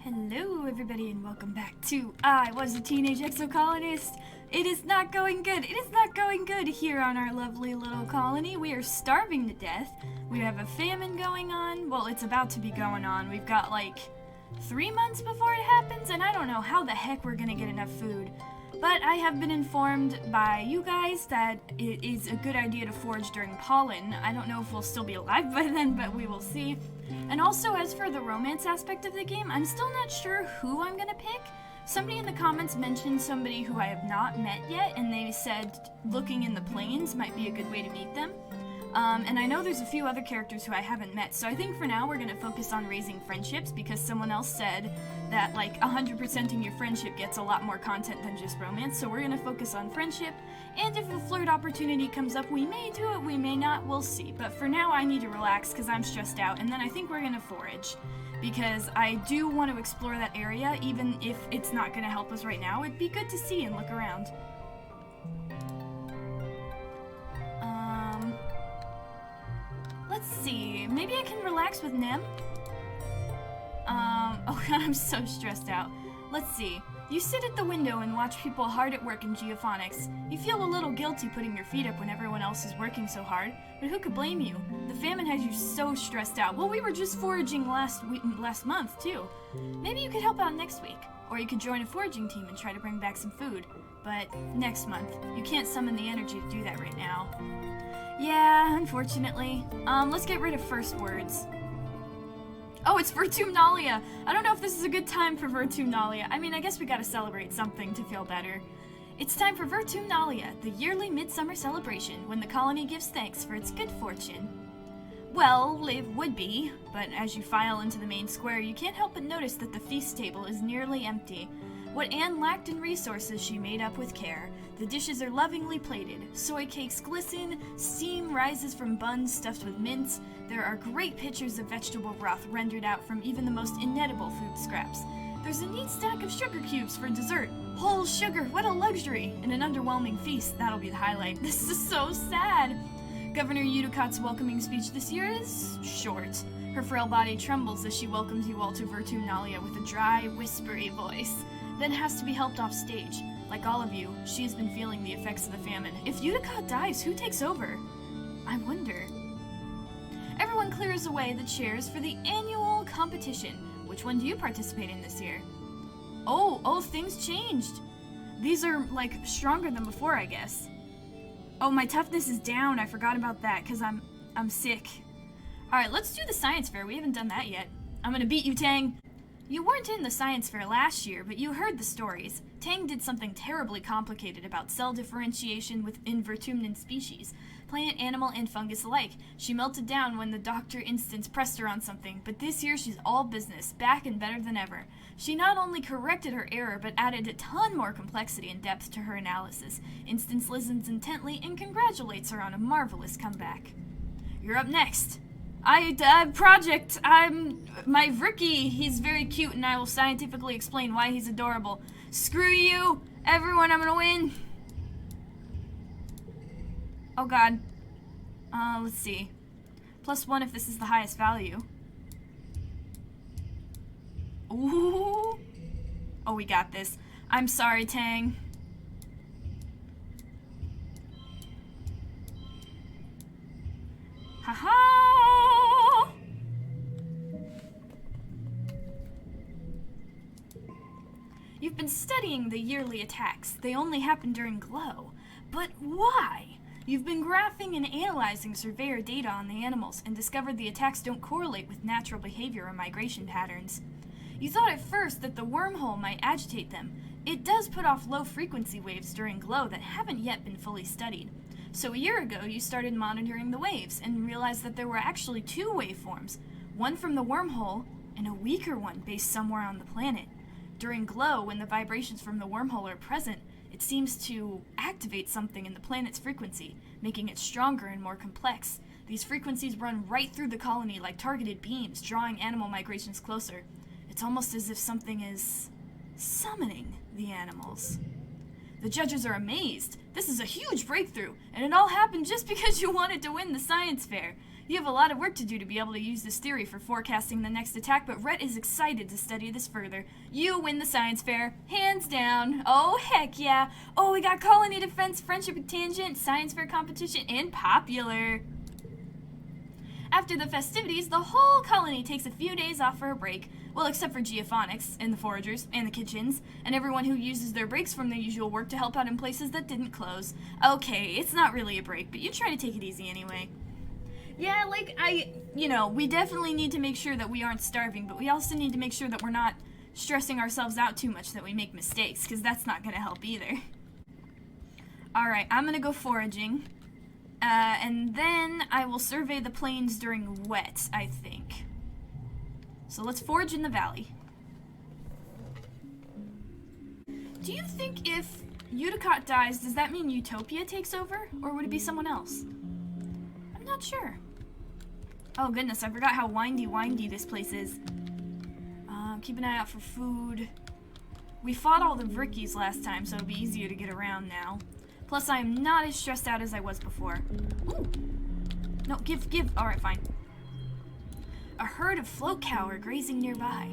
Hello everybody and welcome back to I Was a Teenage Exocolonist. It is not going good. It is not going good here on our lovely little colony. We are starving to death. We have a famine going on. Well, it's about to be going on. We've got like 3 months before it happens, and I don't know how the heck we're gonna get enough food. But I have been informed by you guys that it is a good idea to forage during pollen. I don't know if we'll still be alive by then, but we will see. And also, as for the romance aspect of the game, I'm still not sure who I'm gonna pick. Somebody in the comments mentioned somebody who I have not met yet, and they said looking in the plains might be a good way to meet them. And I know there's a few other characters who I haven't met, so I think for now we're gonna focus on raising friendships, because someone else said that, like, 100%ing your friendship gets a lot more content than just romance, so we're gonna focus on friendship, and if a flirt opportunity comes up, we may do it, we may not, we'll see. But for now, I need to relax, because I'm stressed out, and then I think we're gonna forage, because I do want to explore that area, even if it's not gonna help us right now. It'd be good to see and look around. Let's see, maybe I can relax with Nem? Oh god, I'm so stressed out. Let's see. You sit at the window and watch people hard at work in geophonics. You feel a little guilty putting your feet up when everyone else is working so hard, but who could blame you? The famine has you so stressed out. Well, we were just foraging last month, too. Maybe you could help out next week, or you could join a foraging team and try to bring back some food. But next month. You can't summon the energy to do that right now. Yeah, unfortunately. Let's get rid of first words. Oh, it's Virtumnalia! I don't know if this is a good time for Virtumnalia. I mean, I guess we gotta celebrate something to feel better. It's time for Virtumnalia, the yearly midsummer celebration, when the colony gives thanks for its good fortune. Well, it would be, but as you file into the main square, you can't help but notice that the feast table is nearly empty. What Anne lacked in resources, she made up with care. The dishes are lovingly plated. Soy cakes glisten, steam rises from buns stuffed with mince. There are great pitchers of vegetable broth rendered out from even the most inedible food scraps. There's a neat stack of sugar cubes for dessert. Whole sugar, what a luxury! In an underwhelming feast, that'll be the highlight. This is so sad! Governor Udicott's welcoming speech this year is short. Her frail body trembles as she welcomes you all to Virtumnalia with a dry, whispery voice. Then has to be helped off stage. Like all of you, she has been feeling the effects of the famine. If Udicott dies, who takes over? I wonder. Everyone clears away the chairs for the annual competition. Which one do you participate in this year? Oh, things changed. These are, like, stronger than before, I guess. Oh, my toughness is down. I forgot about that, because I'm sick. Alright, let's do the science fair. We haven't done that yet. I'm gonna beat you, Tang. You weren't in the science fair last year, but you heard the stories. Tang did something terribly complicated about cell differentiation within vertumnant species, plant, animal, and fungus alike. She melted down when the Dr. Instance pressed her on something, but this year she's all business, back and better than ever. She not only corrected her error, but added a ton more complexity and depth to her analysis. Instance listens intently and congratulates her on a marvelous comeback. You're up next. My Vricky, he's very cute, and I will scientifically explain why he's adorable. Screw you, everyone, I'm gonna win. Oh god. Let's see. +1 if this is the highest value. Ooh. Oh, we got this. I'm sorry, Tang. Haha! You've been studying the yearly attacks. They only happen during glow. But why? You've been graphing and analyzing surveyor data on the animals and discovered the attacks don't correlate with natural behavior or migration patterns. You thought at first that the wormhole might agitate them. It does put off low frequency waves during glow that haven't yet been fully studied. So a year ago, you started monitoring the waves and realized that there were actually 2 waveforms, one from the wormhole and a weaker one based somewhere on the planet. During glow, when the vibrations from the wormhole are present, it seems to activate something in the planet's frequency, making it stronger and more complex. These frequencies run right through the colony like targeted beams, drawing animal migrations closer. It's almost as if something is summoning the animals. The judges are amazed. This is a huge breakthrough, and it all happened just because you wanted to win the science fair. You have a lot of work to do to be able to use this theory for forecasting the next attack, but Rhett is excited to study this further. You win the science fair, hands down. Oh, heck yeah. Oh, we got colony defense, friendship with tangent, science fair competition, and popular. After the festivities, the whole colony takes a few days off for a break. Well, except for Geophonics, and the foragers, and the kitchens, and everyone who uses their breaks from their usual work to help out in places that didn't close. Okay, it's not really a break, but you try to take it easy anyway. Yeah, like, we definitely need to make sure that we aren't starving, but we also need to make sure that we're not stressing ourselves out too much that we make mistakes, because that's not going to help either. Alright, I'm going to go foraging. And then I will survey the plains during wet, I think. So let's forage in the valley. Do you think if Uticott dies, does that mean Utopia takes over? Or would it be someone else? I'm not sure. Oh goodness, I forgot how windy this place is. Keep an eye out for food. We fought all the Vrickies last time, so it'll be easier to get around now. Plus, I am not as stressed out as I was before. Ooh! No, give. Alright, fine. A herd of float cow are grazing nearby.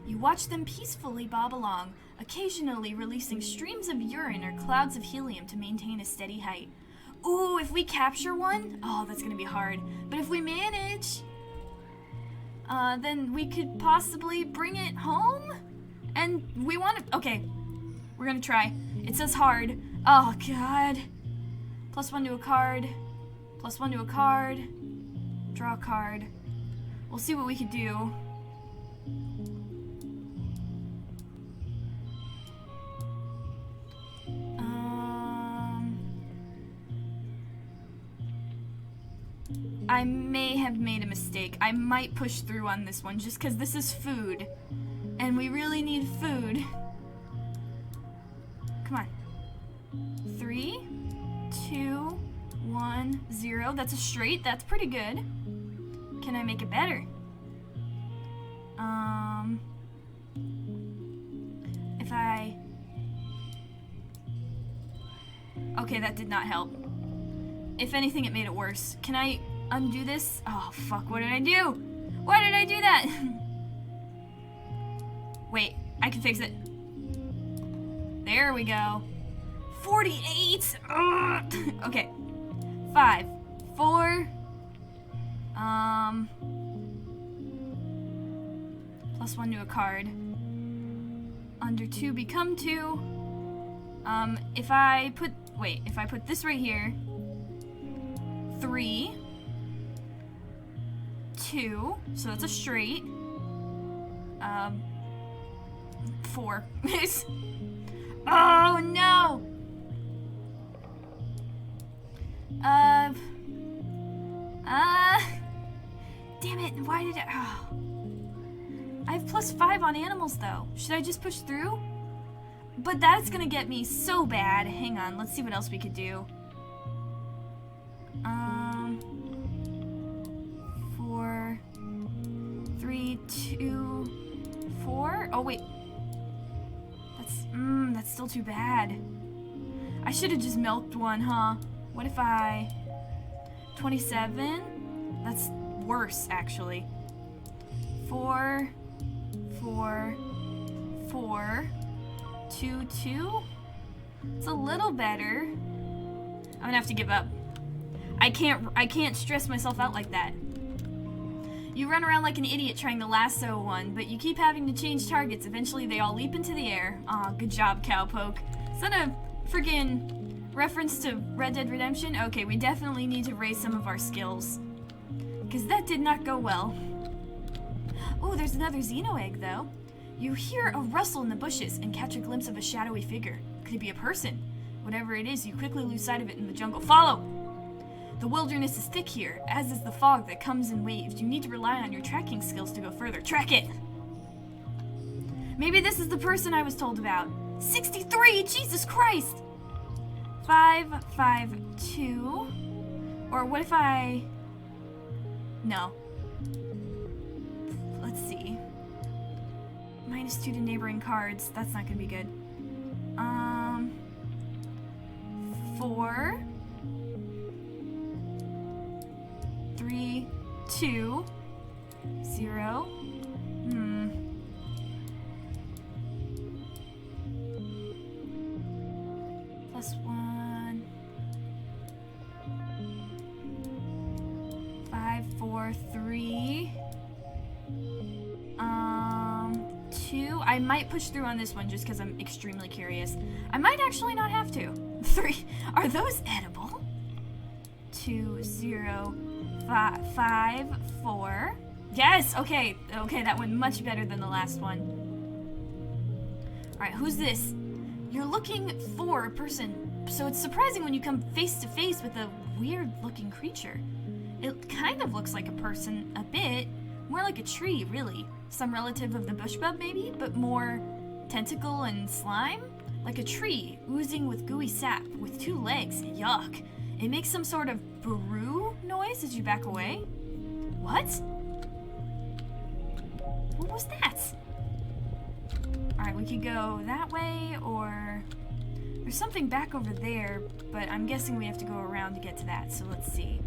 You watch them peacefully bob along, occasionally releasing streams of urine or clouds of helium to maintain a steady height. Ooh, if we capture one? Oh, that's gonna be hard. But if we manage, then we could possibly bring it home? And we want to... Okay, we're gonna try. It says hard. Oh, God. +1 to a card. +1 to a card. Draw a card. We'll see what we could do. I may have made a mistake. I might push through on this one just because this is food. And we really need food. Come on. 3, 2, 1, 0. That's a straight. That's pretty good. Can I make it better? If I... Okay, that did not help. If anything, it made it worse. Can I undo this? Oh, fuck, what did I do? Why did I do that? Wait, I can fix it. There we go. 48! Ugh. Okay. 5, 4... +1 to a card. Under 2 become 2. If I put this right here, 3, 2, so that's a straight. 4. Oh no! Damn it, why did I... Oh. I have +5 on animals, though. Should I just push through? But that's gonna get me so bad. Hang on, let's see what else we could do. 4, 3, 2, 4. Oh, wait. That's still too bad. I should have just milked one, huh? What if I... 27? That's worse, actually. 4, 4, 4, 2, 2. It's a little better. I'm gonna have to give up. I can't stress myself out like that. You run around like an idiot trying to lasso one, but you keep having to change targets. Eventually they all leap into the air. Aw, good job, Cowpoke. Is that a friggin' reference to Red Dead Redemption? Okay, we definitely need to raise some of our skills. Because that did not go well. Oh, there's another Xeno egg, though. You hear a rustle in the bushes and catch a glimpse of a shadowy figure. Could it be a person? Whatever it is, you quickly lose sight of it in the jungle. Follow! The wilderness is thick here, as is the fog that comes in waves. You need to rely on your tracking skills to go further. Track it! Maybe this is the person I was told about. 63! Jesus Christ! 5, 5, 2... Or what if I... No. Let's see. -2 to neighboring cards. That's not gonna be good. 4... 3, 3, 2, 0. Plus 1. 5, 4, 3. 2. I might push through on this one just because I'm extremely curious. I might actually not have to. 3. Are those edible? 2, 0, 5, 4. Yes! Okay. Okay, that went much better than the last one. Alright, who's this? You're looking for a person, so it's surprising when you come face to face with a weird-looking creature. It kind of looks like a person, a bit. More like a tree, really. Some relative of the bushbub, maybe, but more tentacle and slime? Like a tree, oozing with gooey sap, with 2 legs. Yuck. It makes some sort of brew noise as you back away. What? What was that? Alright, we could go that way, or... There's something back over there, but I'm guessing we have to go around to get to that, so let's see.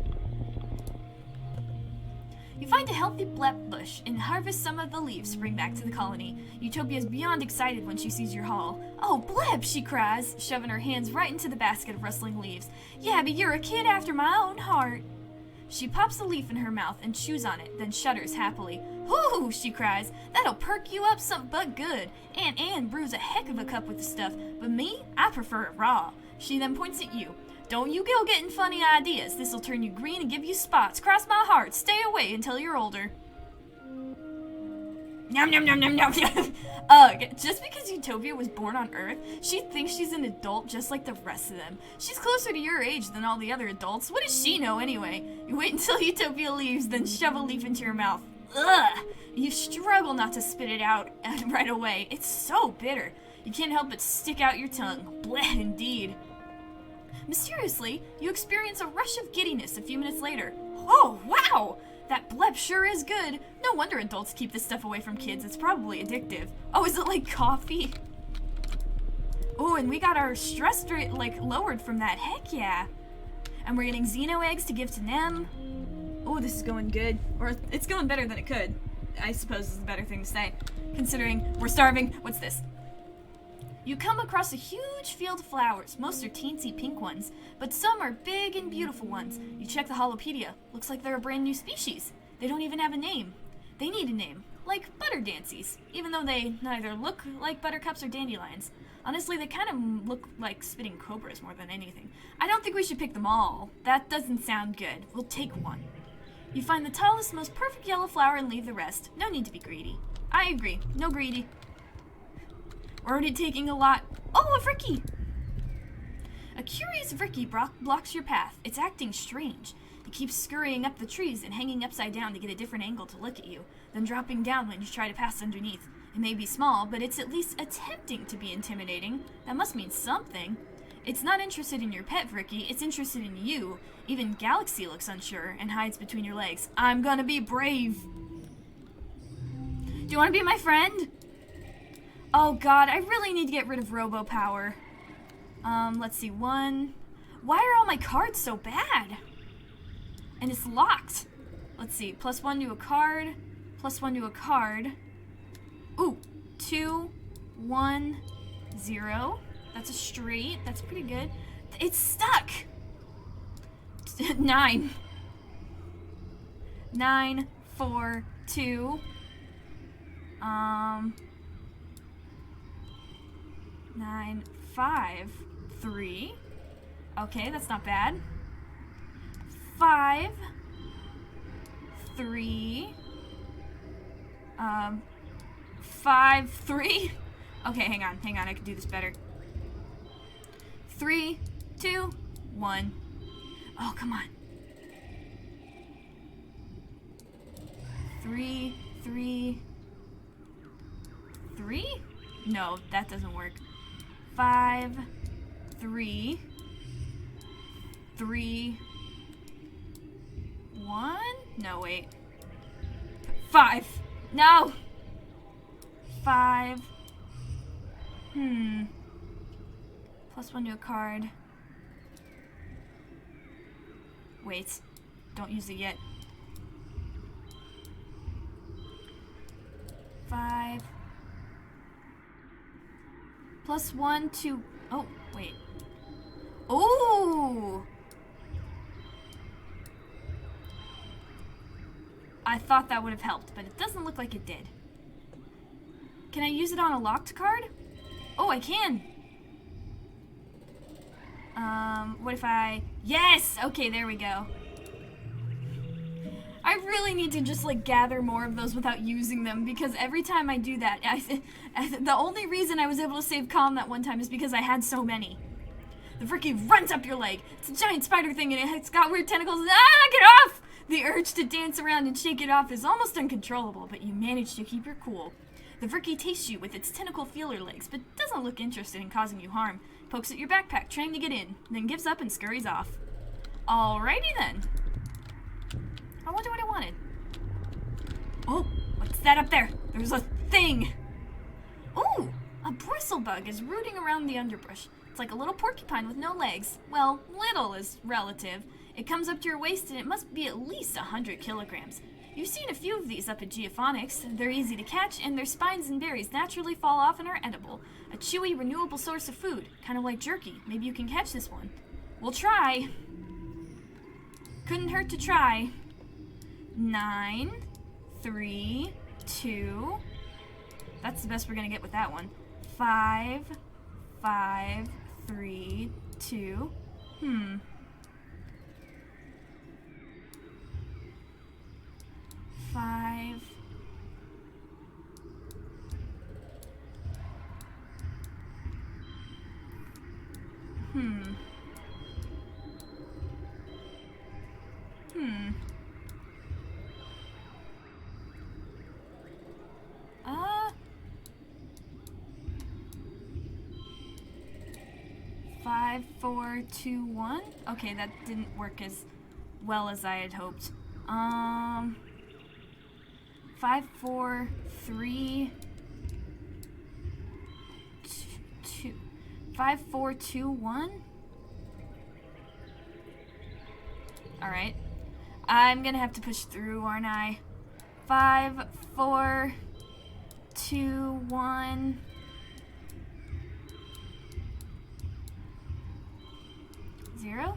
You find a healthy blep bush and harvest some of the leaves to bring back to the colony. Utopia is beyond excited when she sees your haul. Oh, blep, she cries, shoving her hands right into the basket of rustling leaves. Yeah, but you're a kid after my own heart. She pops a leaf in her mouth and chews on it, then shudders happily. Whoo, she cries. That'll perk you up something but good. Aunt Anne brews a heck of a cup with the stuff, but me, I prefer it raw. She then points at you. Don't you go getting funny ideas. This'll turn you green and give you spots. Cross my heart. Stay away until you're older. Nom nom nom nom nom. Ugh. Just because Utopia was born on Earth, she thinks she's an adult just like the rest of them. She's closer to your age than all the other adults. What does she know anyway? You wait until Utopia leaves, then shove a leaf into your mouth. Ugh. You struggle not to spit it out right away. It's so bitter. You can't help but stick out your tongue. Bleh, indeed. Mysteriously, you experience a rush of giddiness a few minutes later. Oh, wow! That blep sure is good. No wonder adults keep this stuff away from kids. It's probably addictive. Oh, is it like coffee? Oh, and we got our stress rate, lowered from that. Heck yeah. And we're getting Xeno eggs to give to Nem. Oh, this is going good. Or it's going better than it could. I suppose is the better thing to say. Considering we're starving. What's this? You come across a huge field of flowers. Most are teensy pink ones, but some are big and beautiful ones. You check the holopedia. Looks like they're a brand new species. They don't even have a name. They need a name, like butterdancies, even though they neither look like buttercups or dandelions. Honestly, they kind of look like spitting cobras more than anything. I don't think we should pick them all. That doesn't sound good. We'll take one. You find the tallest, most perfect yellow flower and leave the rest. No need to be greedy. I agree. No greedy. We're already taking a lot. Oh, a Vricky! A curious Vricky blocks your path. It's acting strange. It keeps scurrying up the trees and hanging upside down to get a different angle to look at you, then dropping down when you try to pass underneath. It may be small, but it's at least attempting to be intimidating. That must mean something. It's not interested in your pet, Vricky. It's interested in you. Even Galaxy looks unsure and hides between your legs. I'm gonna be brave. Do you want to be my friend? Oh god, I really need to get rid of Robo Power. Let's see, 1. Why are all my cards so bad? And it's locked. Let's see, +1 to a card, +1 to a card. Ooh, 2, 1, 0. That's a straight, that's pretty good. It's stuck! 9. 9, 4, 2. 9, 5, 3. Okay, that's not bad. 5, 3. 5, 3. Okay, hang on, I can do this better. 3, 2, 1. Oh, come on. 3, 3. 3? No, that doesn't work. 5, 3, 3, 1? No, wait. 5. No! 5. +1 to a card. Wait. Don't use it yet. +1 to... Oh, wait. Ooh! I thought that would have helped, but it doesn't look like it did. Can I use it on a locked card? Oh, I can! What if I... Yes! Okay, there we go. I really need to just, like, gather more of those without using them, because every time I do that, the only reason I was able to save Calm that one time is because I had so many. The freaking runs up your leg. It's a giant spider thing, and it's got weird tentacles. Ah, get off! The urge to dance around and shake it off is almost uncontrollable, but you manage to keep your cool. The Vricky tastes you with its tentacle feeler legs, but doesn't look interested in causing you harm. Pokes at your backpack, trying to get in, then gives up and scurries off. Alrighty then. I wonder what I wanted. Oh, what's that up there? There's a thing. Ooh, a bristlebug is rooting around the underbrush. It's like a little porcupine with no legs. Well, little is relative. It comes up to your waist and it must be at least 100 kilograms. You've seen a few of these up at Geophonics. They're easy to catch, and their spines and berries naturally fall off and are edible. A chewy, renewable source of food, kind of like jerky. Maybe you can catch this one. We'll try. Couldn't hurt to try. 9, 3, 2. That's the best we're gonna get with that one. 5, 5, 3, 2. 5. Hmm. 5, 4, 2, 1. Okay, that didn't work as well as I had hoped. 5, 4, 3, 2, 5, 4, 2, 1. Alright. I'm gonna have to push through, aren't I? 5, 4, 2, 1. Zero?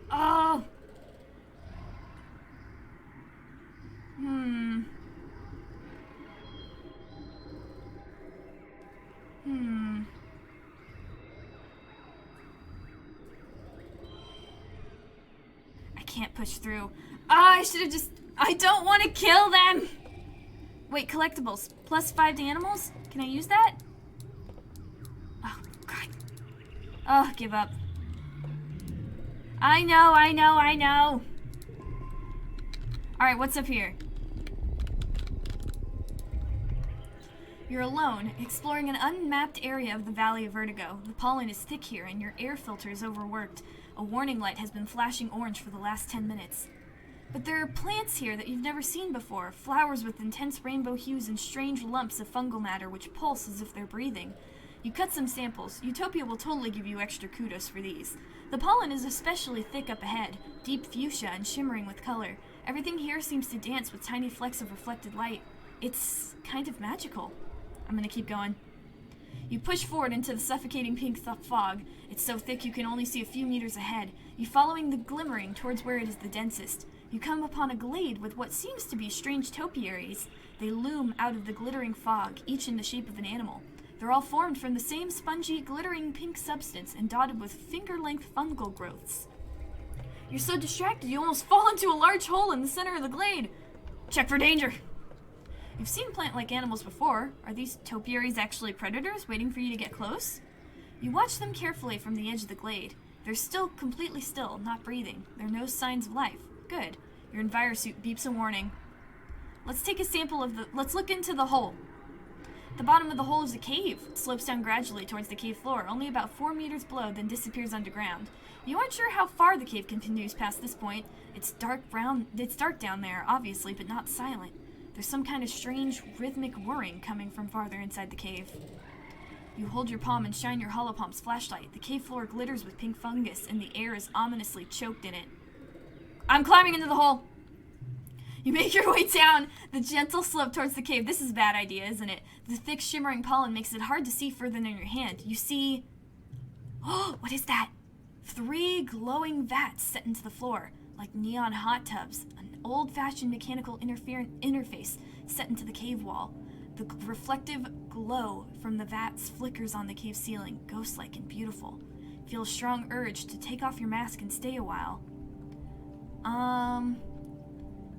Oh! I can't push through. I should have just... I don't want to kill them! Wait, collectibles. +5 to animals? Can I use that? Oh, God. Oh, give up. I know. Alright, what's up here? You're alone, exploring an unmapped area of the Valley of Vertigo. The pollen is thick here, and your air filter is overworked. A warning light has been flashing orange for the last 10 minutes. But there are plants here that you've never seen before, flowers with intense rainbow hues and strange lumps of fungal matter which pulse as if they're breathing. You cut some samples. Utopia will totally give you extra kudos for these. The pollen is especially thick up ahead, deep fuchsia and shimmering with color. Everything here seems to dance with tiny flecks of reflected light. It's kind of magical. I'm gonna keep going. You push forward into the suffocating pink fog. It's so thick you can only see a few meters ahead. You following the glimmering towards where it is the densest. You come upon a glade with what seems to be strange topiaries. They loom out of the glittering fog, each in the shape of an animal. They're all formed from the same spongy, glittering pink substance and dotted with finger-length fungal growths. You're so distracted you almost fall into a large hole in the center of the glade. Check for danger. You've seen plant-like animals before. Are these topiaries actually predators waiting for you to get close? You watch them carefully from the edge of the glade. They're still completely still, not breathing. There are no signs of life. Good. Your envirosuit beeps a warning. Let's take a sample of the... Let's look into the hole. The bottom of the hole is a cave. It slopes down gradually towards the cave floor, only about 4 meters below, then disappears underground. You aren't sure how far the cave continues past this point. It's dark down there, obviously, but not silent. There's some kind of strange, rhythmic whirring coming from farther inside the cave. You hold your palm and shine your holopump's flashlight. The cave floor glitters with pink fungus, and the air is ominously choked in it. I'm climbing into the hole! You make your way down the gentle slope towards the cave. This is a bad idea, isn't it? The thick, shimmering pollen makes it hard to see further than your hand. You see... Oh, what is that? 3 glowing vats set into the floor, like neon hot tubs. An old-fashioned mechanical interface set into the cave wall. The reflective glow from the vats flickers on the cave ceiling, ghost-like and beautiful. Feel a strong urge to take off your mask and stay a while.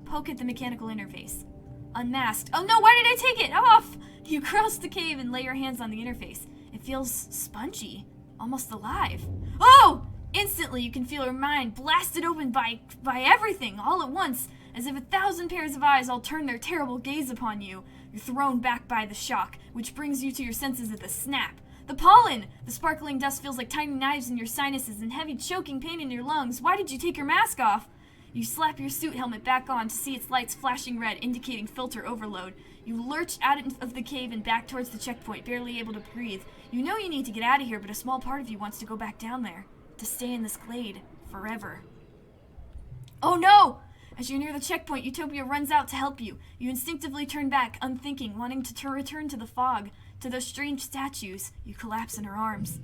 Poke at the mechanical interface. Unmasked. Oh no, why did I take it off? You cross the cave and lay your hands on the interface. It feels spongy, almost alive. Oh! Instantly, you can feel your mind blasted open by everything, all at once, as if 1,000 pairs of eyes all turn their terrible gaze upon you. You're thrown back by the shock, which brings you to your senses at the snap. The pollen! The sparkling dust feels like tiny knives in your sinuses and heavy choking pain in your lungs. Why did you take your mask off? You slap your suit helmet back on to see its lights flashing red, indicating filter overload. You lurch out of the cave and back towards the checkpoint, barely able to breathe. You know you need to get out of here, but a small part of you wants to go back down there. To stay in this glade forever. Oh no! As you near the checkpoint, Utopia runs out to help you. You instinctively turn back, unthinking, wanting to return to the fog, to those strange statues. You collapse in her arms.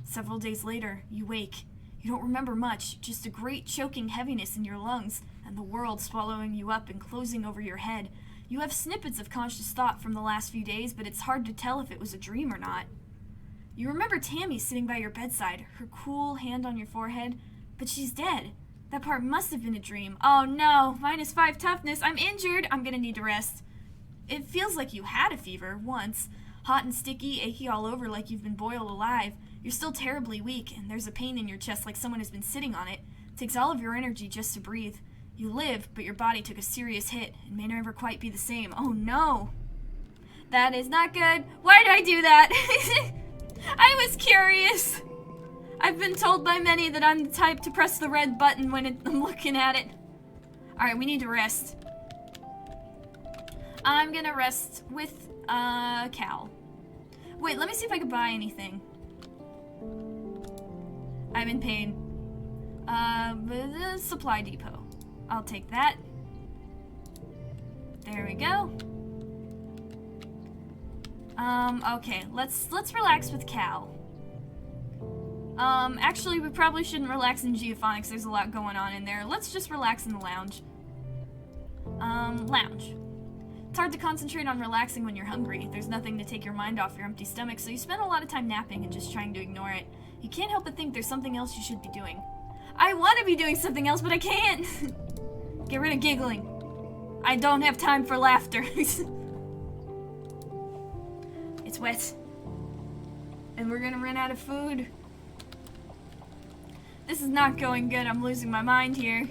Several days later, you wake. You don't remember much, just a great choking heaviness in your lungs, and the world swallowing you up and closing over your head. You have snippets of conscious thought from the last few days, but it's hard to tell if it was a dream or not. You remember Tammy sitting by your bedside, her cool hand on your forehead, but she's dead. That part must have been a dream. Oh no, -5 toughness. I'm injured. I'm gonna need to rest. It feels like you had a fever once. Hot and sticky, achy all over like you've been boiled alive. You're still terribly weak, and there's a pain in your chest like someone has been sitting on it. It takes all of your energy just to breathe. You live, but your body took a serious hit and may never quite be the same. Oh no. That is not good. Why did I do that? I was curious. I've been told by many that I'm the type to press the red button when I'm looking at it. Alright, we need to rest. I'm gonna rest with, Cal. Wait, let me see if I can buy anything. I'm in pain. The supply depot. I'll take that. There we go. Okay, let's relax with Cal. Actually, we probably shouldn't relax in Geophonics. There's a lot going on in there. Let's just relax in the lounge. Lounge. It's hard to concentrate on relaxing when you're hungry. There's nothing to take your mind off your empty stomach, so you spend a lot of time napping and just trying to ignore it. You can't help but think there's something else you should be doing. I want to be doing something else, but I can't! Get rid of giggling. I don't have time for laughter. It's wet. And we're gonna run out of food. This is not going good. I'm losing my mind here.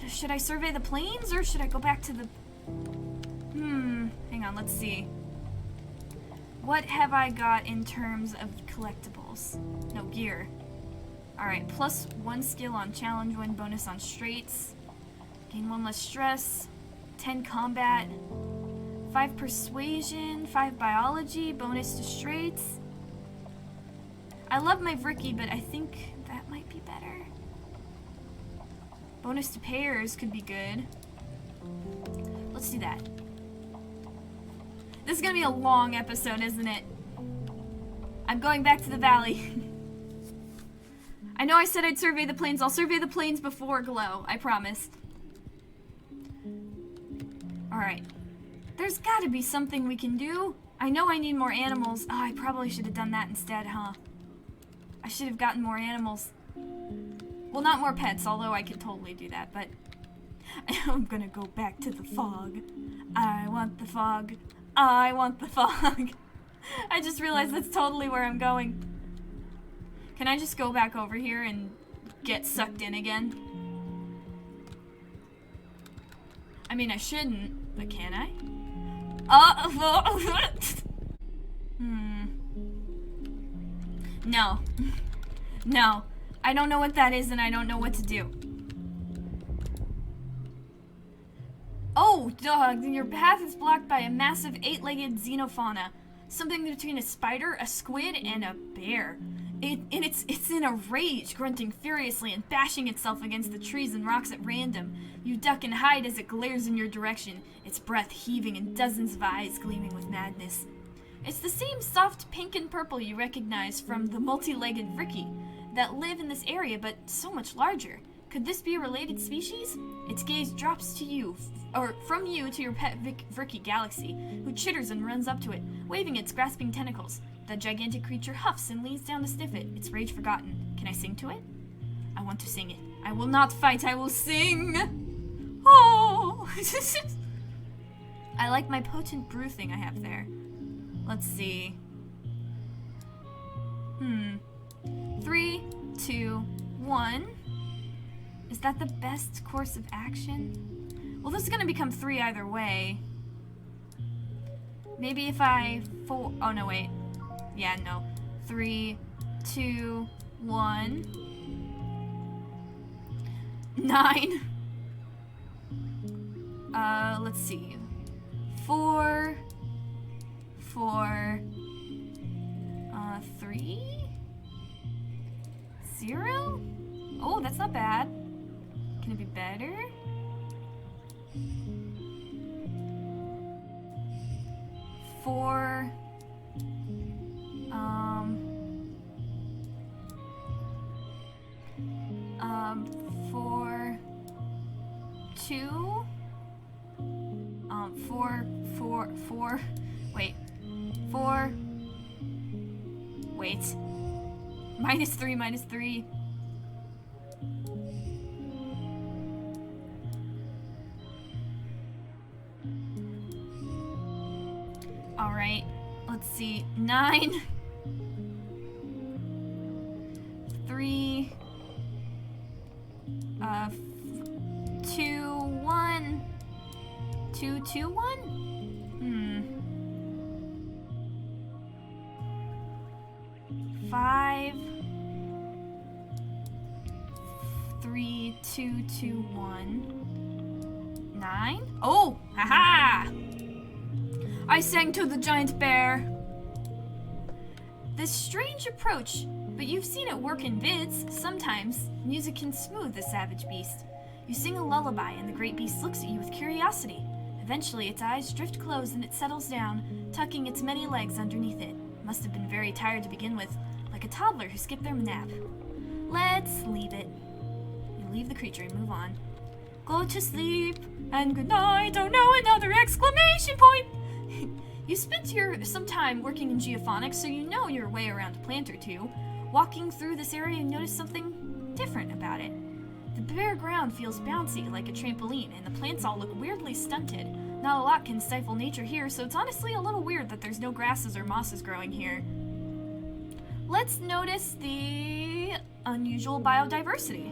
Should I survey the plains, or should I go back to the... Hang on, let's see. What have I got in terms of collectibles? No, gear. Alright, +1 skill on challenge win, bonus on straights. Gain 1 less stress. 10 combat. 5 persuasion, 5 biology, bonus to straights. I love my Vricky, but I think that might be better. Bonus to pairs could be good. Let's do that. This is gonna be a long episode, isn't it? I'm going back to the valley. I know I said I'd survey the plains. I'll survey the plains before Glow. I promised. Alright. There's gotta be something we can do. I know I need more animals. Oh, I probably should have done that instead, huh? I should have gotten more animals. Well, not more pets, although I could totally do that, but... I'm gonna go back to the fog. I want the fog. I want the fog. I just realized that's totally where I'm going. Can I just go back over here and get sucked in again? I mean, I shouldn't, but can I? No. No. I don't know what that is, and I don't know what to do. Oh, dog, your path is blocked by a massive 8-legged xenofauna. Something between a spider, a squid, and a bear. It's in a rage, grunting furiously and bashing itself against the trees and rocks at random. You duck and hide as it glares in your direction, its breath heaving and dozens of eyes gleaming with madness. It's the same soft pink and purple you recognize from the multi-legged Vricky that live in this area, but so much larger. Could this be a related species? Its gaze drops to you, or from you to your pet Vricky Galaxy, who chitters and runs up to it, waving its grasping tentacles. The gigantic creature huffs and leans down to sniff it, its rage forgotten. Can I sing to it? I want to sing it. I will not fight, I will sing! Oh! I like my potent brew thing I have there. Let's see. 3, 2, 1. Is that the best course of action? Well, this is gonna become 3 either way. Maybe if I oh no, wait. Yeah, no. 3, 2, 1. 9. Let's see. 4, 3, 0? Oh, that's not bad. Can it be better? Four, 2, 4, wait, -3. Alright, let's see, 9, 3, 2, 1, 2, 2, 1? 5, 3, 2, 2, 1, 9? Oh, haha! I sang to the giant bear. This strange approach, but you've seen it work in vids. Sometimes, music can smooth the savage beast. You sing a lullaby and the great beast looks at you with curiosity. Eventually, its eyes drift closed and it settles down, tucking its many legs underneath it. Must have been very tired to begin with, like a toddler who skipped their nap. Let's leave it. You leave the creature and move on. Go to sleep, and good night. Oh no, another exclamation point! You spent some time working in geophonics, so you know your way around a plant or two. Walking through this area, you notice something different about it. The bare ground feels bouncy, like a trampoline, and the plants all look weirdly stunted. Not a lot can stifle nature here, so it's honestly a little weird that there's no grasses or mosses growing here. Let's notice the unusual biodiversity.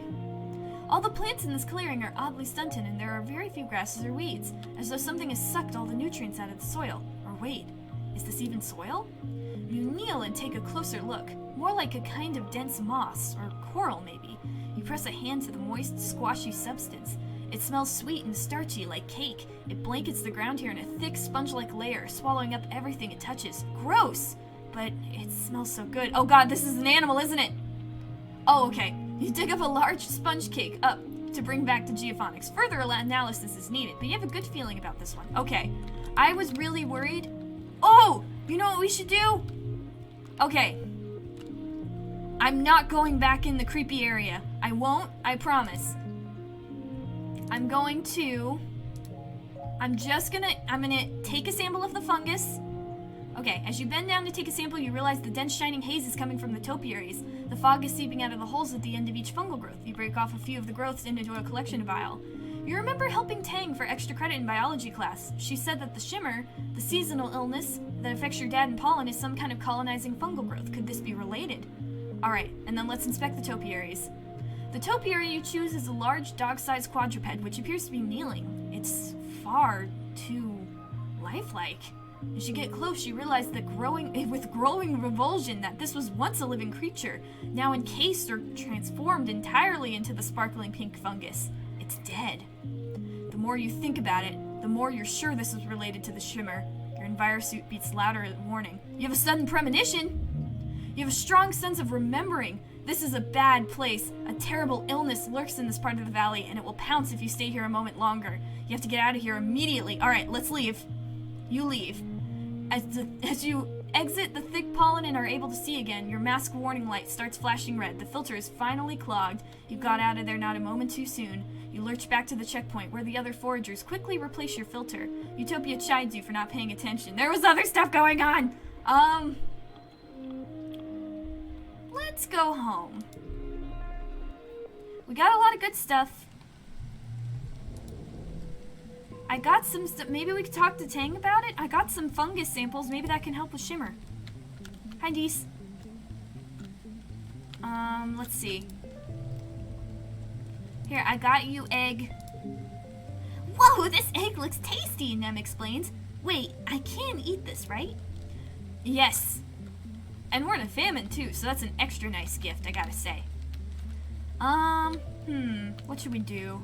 All the plants in this clearing are oddly stunted, and there are very few grasses or weeds, as though something has sucked all the nutrients out of the soil. Or wait, is this even soil? You kneel and take a closer look, more like a kind of dense moss, or coral maybe. You press a hand to the moist, squashy substance. It smells sweet and starchy like cake. It blankets the ground here in a thick, sponge-like layer, swallowing up everything it touches. Gross! But it smells so good. Oh god, this is an animal, isn't it? Oh, okay. You dig up a large sponge cake up to bring back to geophonics. Further analysis is needed, but you have a good feeling about this one. Okay. I was really worried. Oh! You know what we should do? Okay. I'm not going back in the creepy area. I won't, I promise. I'm gonna take a sample of the fungus. Okay, as you bend down to take a sample, you realize the dense shining haze is coming from the topiaries. The fog is seeping out of the holes at the end of each fungal growth. You break off a few of the growths into a collection vial. You remember helping Tang for extra credit in biology class. She said that the shimmer, the seasonal illness that affects your dad and pollen, is some kind of colonizing fungal growth. Could this be related? Alright, and then let's inspect the topiaries. The topiary you choose is a large dog-sized quadruped, which appears to be kneeling. It's far too lifelike. As you get close, you realize that with growing revulsion that this was once a living creature, now encased or transformed entirely into the sparkling pink fungus. It's dead. The more you think about it, the more you're sure this is related to the shimmer. Your envirosuit beats louder at warning. You have a sudden premonition! You have a strong sense of remembering. This is a bad place. A terrible illness lurks in this part of the valley, and it will pounce if you stay here a moment longer. You have to get out of here immediately. Alright, let's leave. You leave. As you exit the thick pollen and are able to see again, your mask warning light starts flashing red. The filter is finally clogged. You got out of there not a moment too soon. You lurch back to the checkpoint where the other foragers quickly replace your filter. Utopia chides you for not paying attention. There was other stuff going on! Let's go home. We got a lot of good stuff. I got some stuff. Maybe we could talk to Tang about it? I got some fungus samples. Maybe that can help with Shimmer. Hi, Dees. Let's see. Here, I got you egg. Whoa, this egg looks tasty, Nem explains. Wait, I can eat this, right? Yes. And we're in a famine, too, so that's an extra nice gift, I gotta say. What should we do?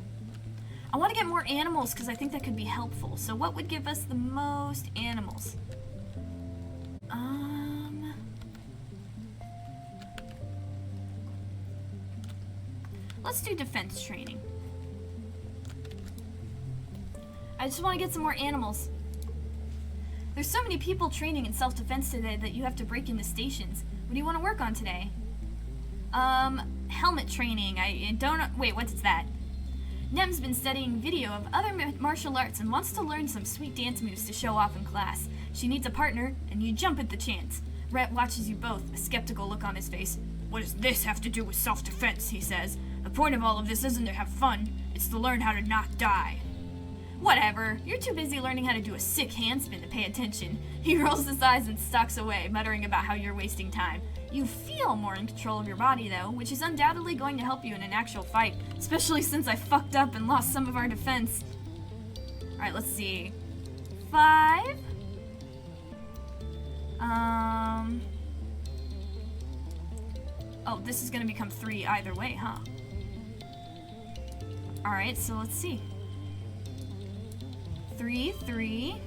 I want to get more animals, because I think that could be helpful. So what would give us the most animals? Let's do defense training. I just want to get some more animals. There's so many people training in self-defense today that you have to break into stations. What do you want to work on today? Helmet training. I don't... Wait, what's that? Nem's been studying video of other martial arts and wants to learn some sweet dance moves to show off in class. She needs a partner, and you jump at the chance. Rhett watches you both, a skeptical look on his face. What does this have to do with self-defense, he says. The point of all of this isn't to have fun, it's to learn how to not die. Whatever, you're too busy learning how to do a sick handspin to pay attention. He rolls his eyes and stalks away, muttering about how you're wasting time. You feel more in control of your body, though, which is undoubtedly going to help you in an actual fight, especially since I fucked up and lost some of our defense. Alright, let's see. 5. Oh, this is gonna become 3 either way, huh? Alright, so let's see. 3, 3.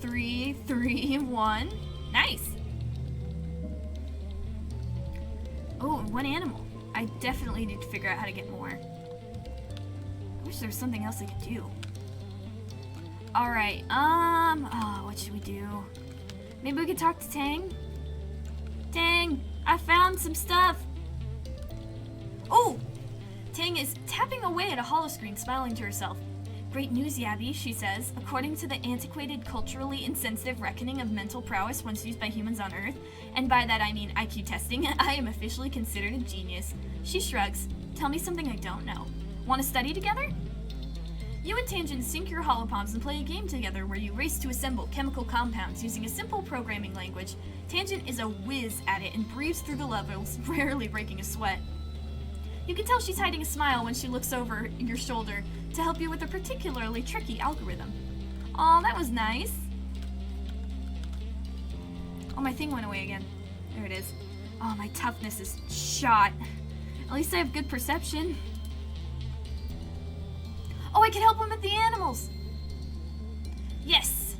3, 3, 1. Nice! Oh, 1 animal. I definitely need to figure out how to get more. I wish there was something else I could do. Alright, what should we do? Maybe we could talk to Tang? Tang, I found some stuff! Oh! Tang is tapping away at a holoscreen, smiling to herself. Great news, Yabby, she says. According to the antiquated, culturally insensitive reckoning of mental prowess once used by humans on Earth, and by that I mean IQ testing, I am officially considered a genius. She shrugs. Tell me something I don't know. Want to study together? You and Tangent sync your holopalms and play a game together where you race to assemble chemical compounds using a simple programming language. Tangent is a whiz at it and breathes through the levels, rarely breaking a sweat. You can tell she's hiding a smile when she looks over your shoulder to help you with a particularly tricky algorithm. Aw, that was nice. Oh, my thing went away again. There it is. Oh, my toughness is shot. At least I have good perception. Oh, I can help him with the animals! Yes!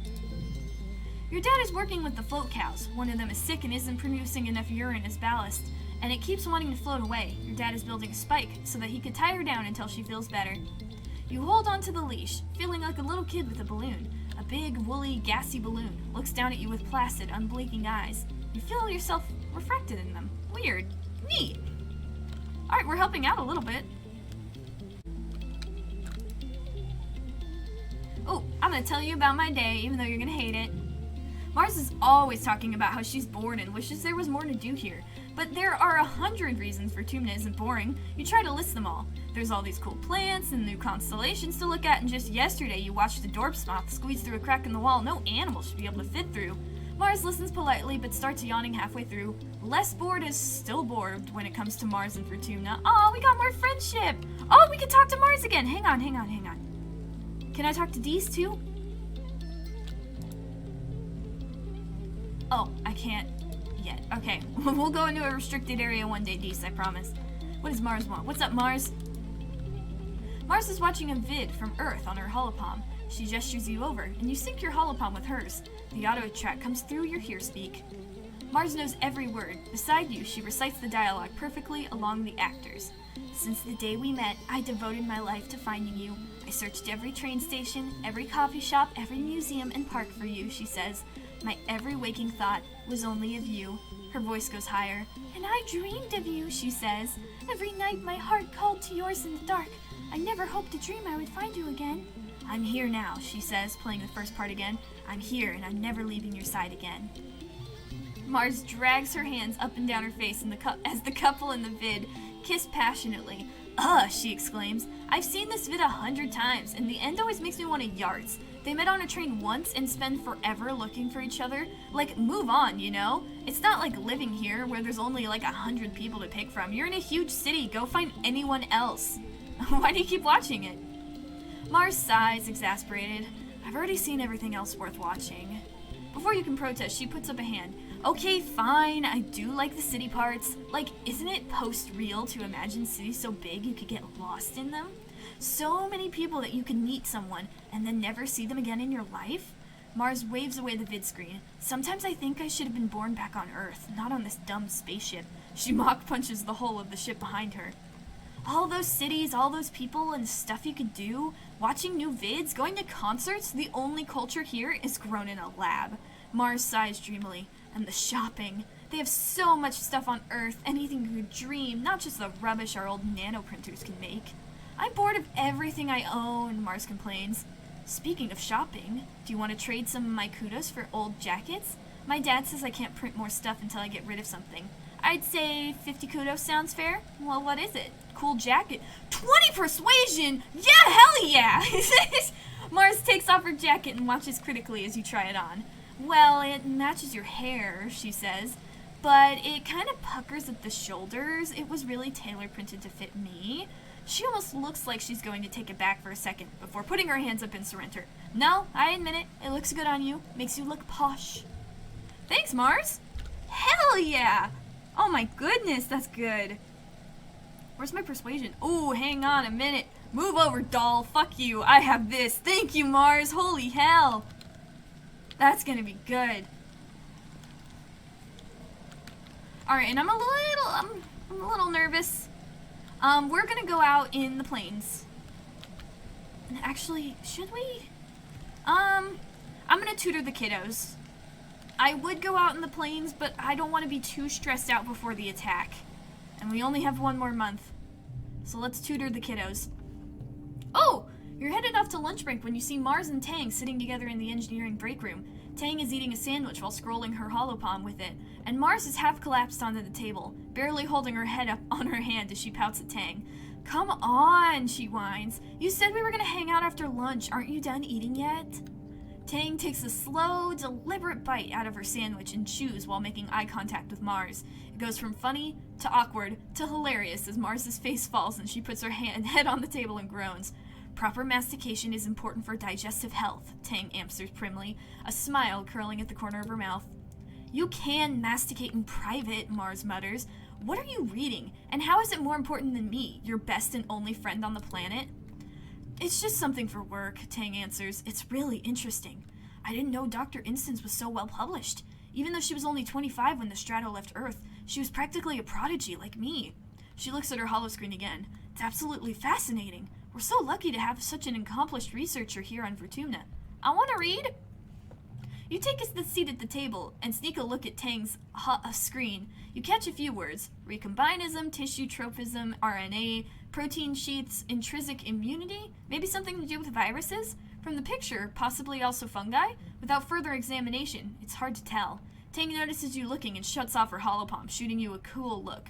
Your dad is working with the float cows. One of them is sick and isn't producing enough urine as ballast, and it keeps wanting to float away. Your dad is building a spike so that he could tie her down until she feels better. You hold onto the leash, feeling like a little kid with a balloon. A big, woolly, gassy balloon looks down at you with placid, unblinking eyes. You feel yourself reflected in them. Weird. Neat. Alright, we're helping out a little bit. Oh, I'm gonna tell you about my day, even though you're gonna hate it. Mars is always talking about how she's bored and wishes there was more to do here. But there are 100 reasons Fortuna isn't boring. You try to list them all. There's all these cool plants and new constellations to look at, and just yesterday you watched a dorp moth squeeze through a crack in the wall no animal should be able to fit through. Mars listens politely but starts yawning halfway through. Less bored is still bored when it comes to Mars and Fortuna. Oh, we got more friendship! Oh, we can talk to Mars again! Hang on. Can I talk to Dees too? Oh, I can't yet. Okay, we'll go into a restricted area one day, Dees, I promise. What does Mars want? What's up, Mars? Mars is watching a vid from Earth on her holopalm. She gestures you over, and you sync your holopalm with hers. The auto track comes through your hearspeak. Mars knows every word. Beside you, she recites the dialogue perfectly along the actors. Since the day we met, I devoted my life to finding you. I searched every train station, every coffee shop, every museum and park for you, she says. My every waking thought was only of you. Her voice goes higher. And I dreamed of you, she says. Every night my heart called to yours in the dark. I never hoped to dream I would find you again. I'm here now, she says, playing the first part again. I'm here and I'm never leaving your side again. Mars drags her hands up and down her face as the couple in the vid kiss passionately. Ugh, she exclaims. I've seen this vid 100 times, and the end always makes me want to yards. They met on a train once and spend forever looking for each other. Like, move on, you know? It's not like living here where there's only like 100 people to pick from. You're in a huge city. Go find anyone else. Why do you keep watching it? Mars sighs, exasperated. I've already seen everything else worth watching. Before you can protest, she puts up a hand. Okay, fine, I do like the city parts. Like, isn't it post-real to imagine cities so big you could get lost in them? So many people that you could meet someone and then never see them again in your life? Mars waves away the vid screen. Sometimes I think I should have been born back on Earth, not on this dumb spaceship. She mock punches the hull of the ship behind her. All those cities, all those people and stuff you could do, watching new vids, going to concerts, the only culture here is grown in a lab. Mars sighs dreamily. And the shopping. They have so much stuff on Earth, anything you could dream, not just the rubbish our old nanoprinters can make. I'm bored of everything I own, Mars complains. Speaking of shopping, do you want to trade some of my kudos for old jackets? My dad says I can't print more stuff until I get rid of something. I'd say 50 kudos sounds fair. Well, what is it? Cool jacket. 20 persuasion! Yeah, hell yeah! Mars takes off her jacket and watches critically as you try it on. Well, it matches your hair, she says, but it kind of puckers at the shoulders. It was really tailor-printed to fit me. She almost looks like she's going to take it back for a second before putting her hands up in surrender. No, I admit it. It looks good on you. Makes you look posh. Thanks, Mars. Hell yeah! Oh my goodness, that's good. Where's my persuasion? Oh, hang on a minute. Move over, doll. Fuck you. I have this. Thank you, Mars. Holy hell. That's gonna be good. Alright, and I'm a little nervous. We're gonna go out in the plains. And actually, should we? I'm gonna tutor the kiddos. I would go out in the plains, but I don't want to be too stressed out before the attack. And we only have 1 more month. So let's tutor the kiddos. Oh! You're headed off to lunch break when you see Mars and Tang sitting together in the engineering break room. Tang is eating a sandwich while scrolling her holopalm with it, and Mars is half collapsed onto the table, barely holding her head up on her hand as she pouts at Tang. Come on, she whines. You said we were gonna hang out after lunch. Aren't you done eating yet? Tang takes a slow, deliberate bite out of her sandwich and chews while making eye contact with Mars. It goes from funny to awkward to hilarious as Mars's face falls and she puts her head on the table and groans. Proper mastication is important for digestive health, Tang answers primly, a smile curling at the corner of her mouth. You can masticate in private, Mars mutters. What are you reading? And how is it more important than me, your best and only friend on the planet? It's just something for work, Tang answers. It's really interesting. I didn't know Dr. Instance was so well published. Even though she was only 25 when the Strato left Earth, she was practically a prodigy like me. She looks at her holoscreen again. It's absolutely fascinating. We're so lucky to have such an accomplished researcher here on Vertumna. I want to read. You take a seat at the table and sneak a look at Tang's screen. You catch a few words. Recombinism, tissue tropism, RNA, protein sheets, intrinsic immunity, maybe something to do with viruses? From the picture, possibly also fungi? Without further examination, it's hard to tell. Tang notices you looking and shuts off her holopalm, shooting you a cool look.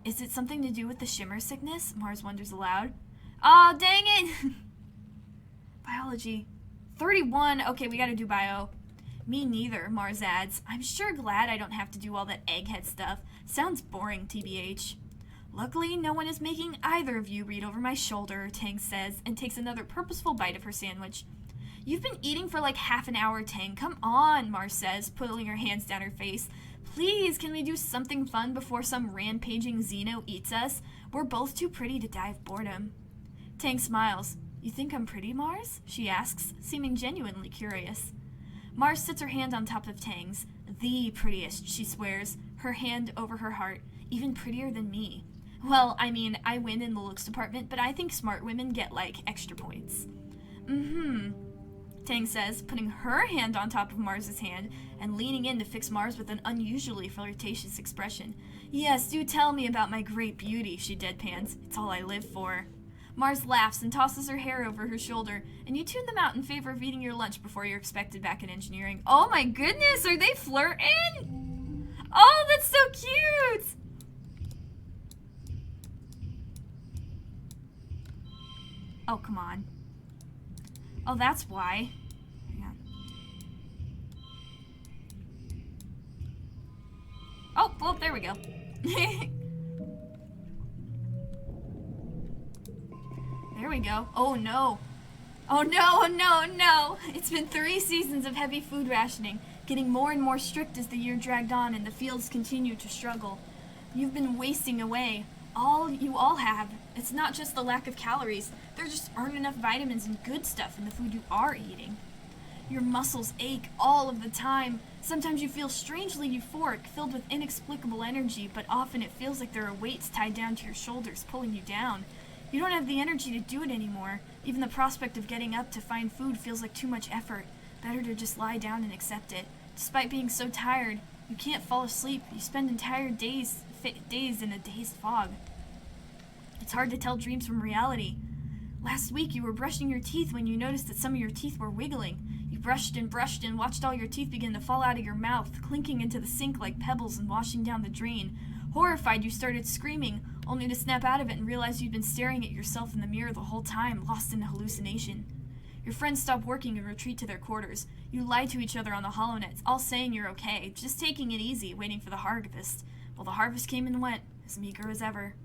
Is it something to do with the shimmer sickness? Mars wonders aloud. Aw, dang it! Biology. 31. Okay, we gotta do bio. Me neither, Mars adds. I'm sure glad I don't have to do all that egghead stuff. Sounds boring, TBH. Luckily, no one is making either of you read over my shoulder, Tang says, and takes another purposeful bite of her sandwich. You've been eating for like half an hour, Tang. Come on, Mars says, pulling her hands down her face. Please, can we do something fun before some rampaging Xeno eats us? We're both too pretty to die of boredom. Tang smiles. You think I'm pretty, Mars? She asks, seeming genuinely curious. Mars sits her hand on top of Tang's. The prettiest, she swears, her hand over her heart. Even prettier than me. Well, I mean, I win in the looks department, but I think smart women get, like, extra points. Tang says, putting her hand on top of Mars's hand and leaning in to fix Mars with an unusually flirtatious expression. Yes, do tell me about my great beauty, she deadpans. It's all I live for. Mars laughs and tosses her hair over her shoulder, and you tune them out in favor of eating your lunch before you're expected back in engineering. Oh my goodness, are they flirting? Oh, that's so cute! Oh, come on. Oh, that's why. Hang on. Oh, well, there we go. There we go. Oh, no. Oh, no, no, no. It's been 3 seasons of heavy food rationing, getting more and more strict as the year dragged on and the fields continued to struggle. You've been wasting away. You all have. It's not just the lack of calories. There just aren't enough vitamins and good stuff in the food you are eating. Your muscles ache all of the time. Sometimes you feel strangely euphoric, filled with inexplicable energy, but often it feels like there are weights tied down to your shoulders, pulling you down. You don't have the energy to do it anymore. Even the prospect of getting up to find food feels like too much effort. Better to just lie down and accept it. Despite being so tired, you can't fall asleep. You spend entire days in a dazed fog. It's hard to tell dreams from reality. Last week you were brushing your teeth when you noticed that some of your teeth were wiggling. You brushed and watched all your teeth begin to fall out of your mouth, clinking into the sink like pebbles and washing down the drain. Horrified, you started screaming, only to snap out of it and realize you'd been staring at yourself in the mirror the whole time, lost in a hallucination. Your friends stop working and retreat to their quarters. You lie to each other on the holonets, all saying you're okay, just taking it easy, waiting for the harvest. Well, the harvest came and went, as meager as ever.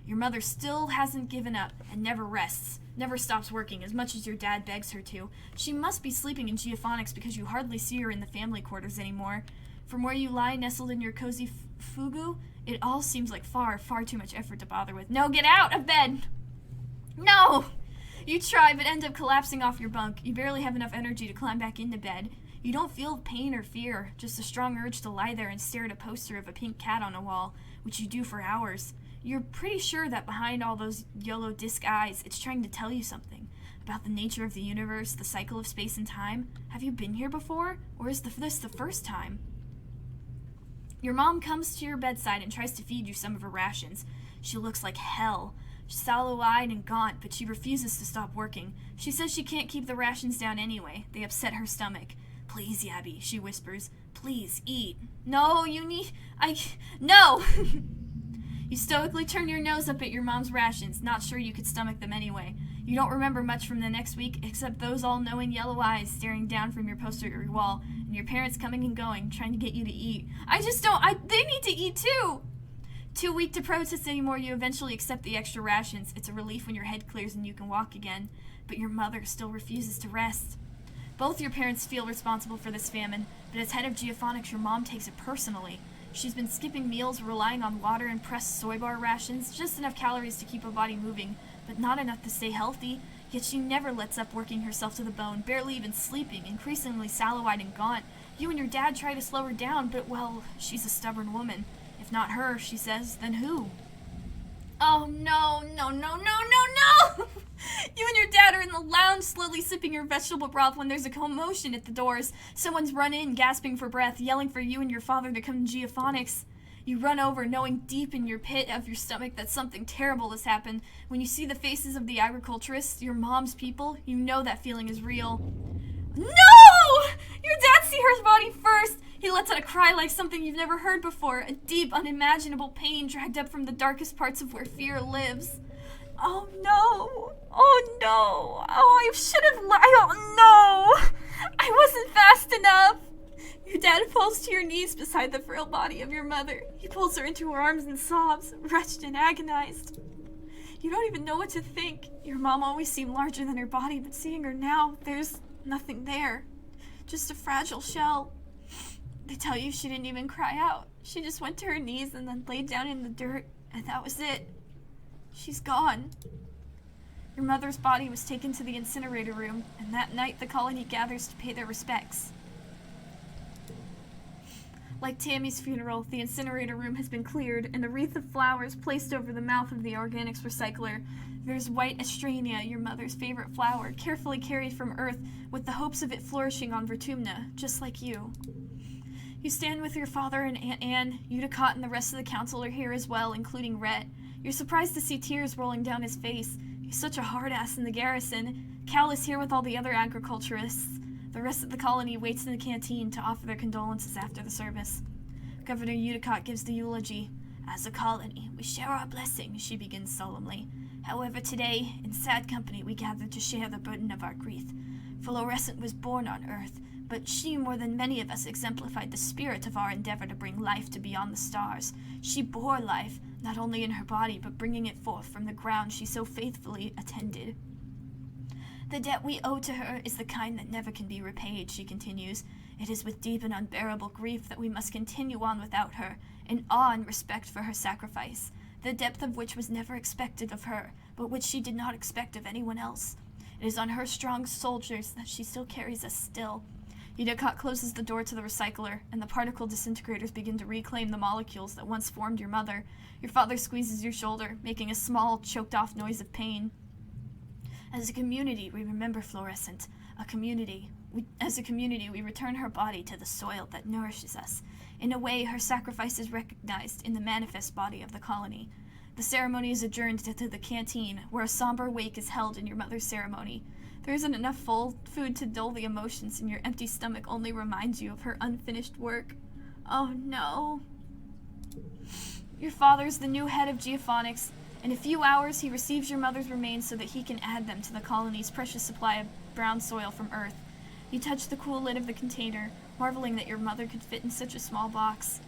Your mother still hasn't given up and never rests, never stops working as much as your dad begs her to. She must be sleeping in geophonics because you hardly see her in the family quarters anymore. From where you lie nestled in your cozy fugu, it all seems like far too much effort to bother with. No, get out of bed! No! You try, but end up collapsing off your bunk. You barely have enough energy to climb back into bed. You don't feel pain or fear, just a strong urge to lie there and stare at a poster of a pink cat on a wall, which you do for hours. You're pretty sure that behind all those yellow disc eyes, it's trying to tell you something. About the nature of the universe, the cycle of space and time. Have you been here before? Or is this the first time? Your mom comes to your bedside and tries to feed you some of her rations. She looks like hell. Sallow-eyed and gaunt, but she refuses to stop working. She says she can't keep the rations down anyway. They upset her stomach. Please, Yabby, she whispers. Please, eat. No, no! You stoically turn your nose up at your mom's rations, not sure you could stomach them anyway. You don't remember much from the next week, except those all-knowing yellow eyes staring down from your poster at your wall, and your parents coming and going, trying to get you to eat. They need to eat too! Too weak to protest anymore, you eventually accept the extra rations. It's a relief when your head clears and you can walk again. But your mother still refuses to rest. Both your parents feel responsible for this famine, but as head of geophonics, your mom takes it personally. She's been skipping meals, relying on water and pressed soy bar rations, just enough calories to keep her body moving, but not enough to stay healthy. Yet she never lets up working herself to the bone, barely even sleeping, increasingly sallow-eyed and gaunt. You and your dad try to slow her down, but, well, she's a stubborn woman. If not her, she says, then who? Oh, no. You and your dad are in the lounge, slowly sipping your vegetable broth when there's a commotion at the doors. Someone's run in, gasping for breath, yelling for you and your father to come to geophonics. You run over, knowing deep in your pit of your stomach that something terrible has happened. When you see the faces of the agriculturists, your mom's people, you know that feeling is real. No! Your dad sees her body first. He lets out a cry like something you've never heard before, a deep, unimaginable pain dragged up from the darkest parts of where fear lives. Oh no! Oh no! Oh, I should have oh no! I wasn't fast enough! Your dad falls to your knees beside the frail body of your mother. He pulls her into her arms and sobs, wretched and agonized. You don't even know what to think. Your mom always seemed larger than her body, but seeing her now, there's nothing there. Just a fragile shell. They tell you she didn't even cry out. She just went to her knees and then laid down in the dirt, and that was it. She's gone. Your mother's body was taken to the incinerator room, and that night the colony gathers to pay their respects. Like Tammy's funeral, the incinerator room has been cleared, and a wreath of flowers placed over the mouth of the organics recycler. There's white astrania, your mother's favorite flower, carefully carried from Earth with the hopes of it flourishing on Vertumna, just like you. You stand with your father and Aunt Anne. Udicott and the rest of the council are here as well, including Rhett. You're surprised to see tears rolling down his face. He's such a hard-ass in the garrison. Cal is here with all the other agriculturists. The rest of the colony waits in the canteen to offer their condolences after the service. Governor Udicott gives the eulogy. As a colony, we share our blessings, she begins solemnly. However, today, in sad company, we gather to share the burden of our grief. Fluorescent was born on Earth, but she, more than many of us, exemplified the spirit of our endeavor to bring life to beyond the stars. She bore life, not only in her body, but bringing it forth from the ground she so faithfully attended. The debt we owe to her is the kind that never can be repaid, she continues. It is with deep and unbearable grief that we must continue on without her, in awe and respect for her sacrifice, the depth of which was never expected of her, but which she did not expect of anyone else. It is on her strong shoulders that she still carries us still. Udicott closes the door to the recycler, and the particle disintegrators begin to reclaim the molecules that once formed your mother. Your father squeezes your shoulder, making a small, choked-off noise of pain. As a community, we remember Fluorescent. As a community, we return her body to the soil that nourishes us. In a way, her sacrifice is recognized in the manifest body of the colony. The ceremony is adjourned to the canteen, where a somber wake is held in your mother's ceremony. There isn't enough food to dull the emotions, and your empty stomach only reminds you of her unfinished work. Oh no. Your father's the new head of geophonics. In a few hours, he receives your mother's remains so that he can add them to the colony's precious supply of brown soil from Earth. You touch the cool lid of the container, marveling that your mother could fit in such a small box.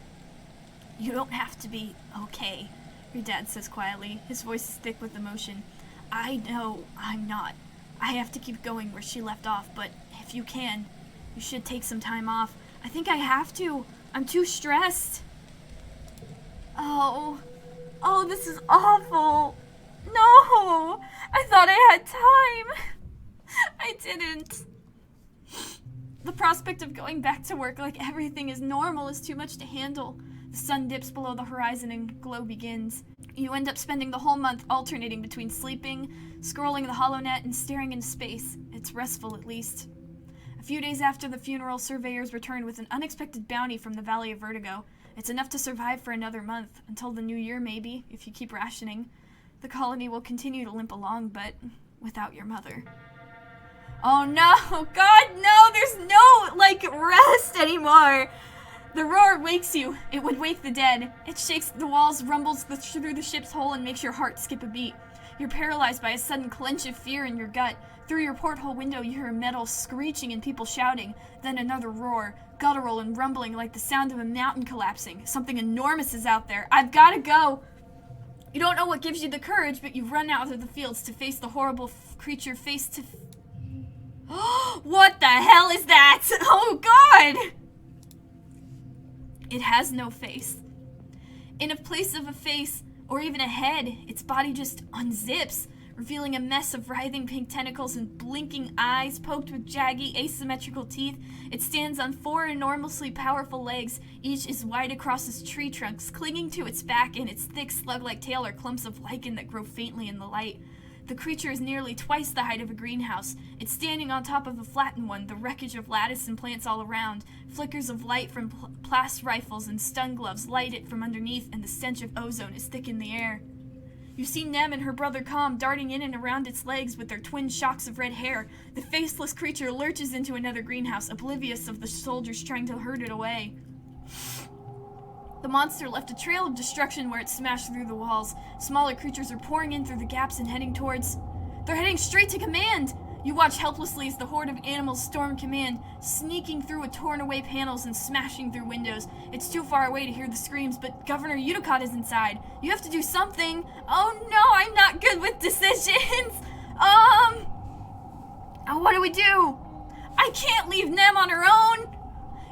You don't have to be okay, your dad says quietly, his voice is thick with emotion. I know I'm not. I have to keep going where she left off, but if you can, you should take some time off. I think I have to. I'm too stressed. Oh, this is awful. No, I thought I had time. I didn't. The prospect of going back to work like everything is normal is too much to handle. The sun dips below the horizon and glow begins. You end up spending the whole month alternating between sleeping, scrolling the HoloNet, and staring into space. It's restful, at least. A few days after the funeral, surveyors return with an unexpected bounty from the Valley of Vertigo. It's enough to survive for another month, until the new year maybe, if you keep rationing. The colony will continue to limp along, but without your mother. Oh no! God, no! There's no, rest anymore! The roar wakes you. It would wake the dead. It shakes the walls, rumbles through the ship's hull, and makes your heart skip a beat. You're paralyzed by a sudden clench of fear in your gut. Through your porthole window, you hear metal screeching and people shouting. Then another roar, guttural and rumbling like the sound of a mountain collapsing. Something enormous is out there. I've got to go! You don't know what gives you the courage, but you run out of the fields to face the horrible creature face to... What the hell is that? Oh God! It has no face. In a place of a face, or even a head, its body just unzips, revealing a mess of writhing pink tentacles and blinking eyes poked with jaggy, asymmetrical teeth. It stands on 4 enormously powerful legs. Each is wide across its tree trunks. Clinging to its back and its thick slug-like tail are clumps of lichen that grow faintly in the light. The creature is nearly twice the height of a greenhouse. It's standing on top of a flattened one, the wreckage of lattice and plants all around. Flickers of light from blast rifles and stun gloves light it from underneath, and the stench of ozone is thick in the air. You see Nem and her brother Com darting in and around its legs with their twin shocks of red hair. The faceless creature lurches into another greenhouse, oblivious of the soldiers trying to herd it away. The monster left a trail of destruction where it smashed through the walls. Smaller creatures are pouring in through the gaps and heading towards... They're heading straight to command! You watch helplessly as the horde of animals storm command, sneaking through with torn-away panels and smashing through windows. It's too far away to hear the screams, but Governor Udicott is inside. You have to do something. Oh no, I'm not good with decisions! What do we do? I can't leave Nem on her own!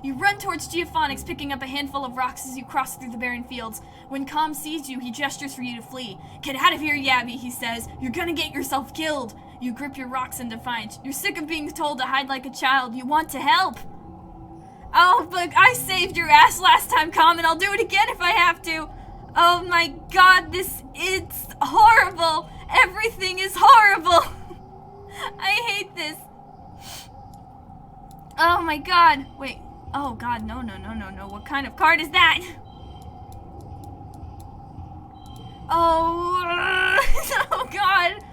You run towards Geophonics, picking up a handful of rocks as you cross through the barren fields. When Com sees you, he gestures for you to flee. Get out of here, Yabby, he says. You're gonna get yourself killed. You grip your rocks in defiance. You're sick of being told to hide like a child. You want to help. Oh, but I saved your ass last time, Com, and I'll do it again if I have to. Oh my god, it's horrible. Everything is horrible. I hate this. Oh my god. Wait. Oh god, no. What kind of card is that? Oh, oh god.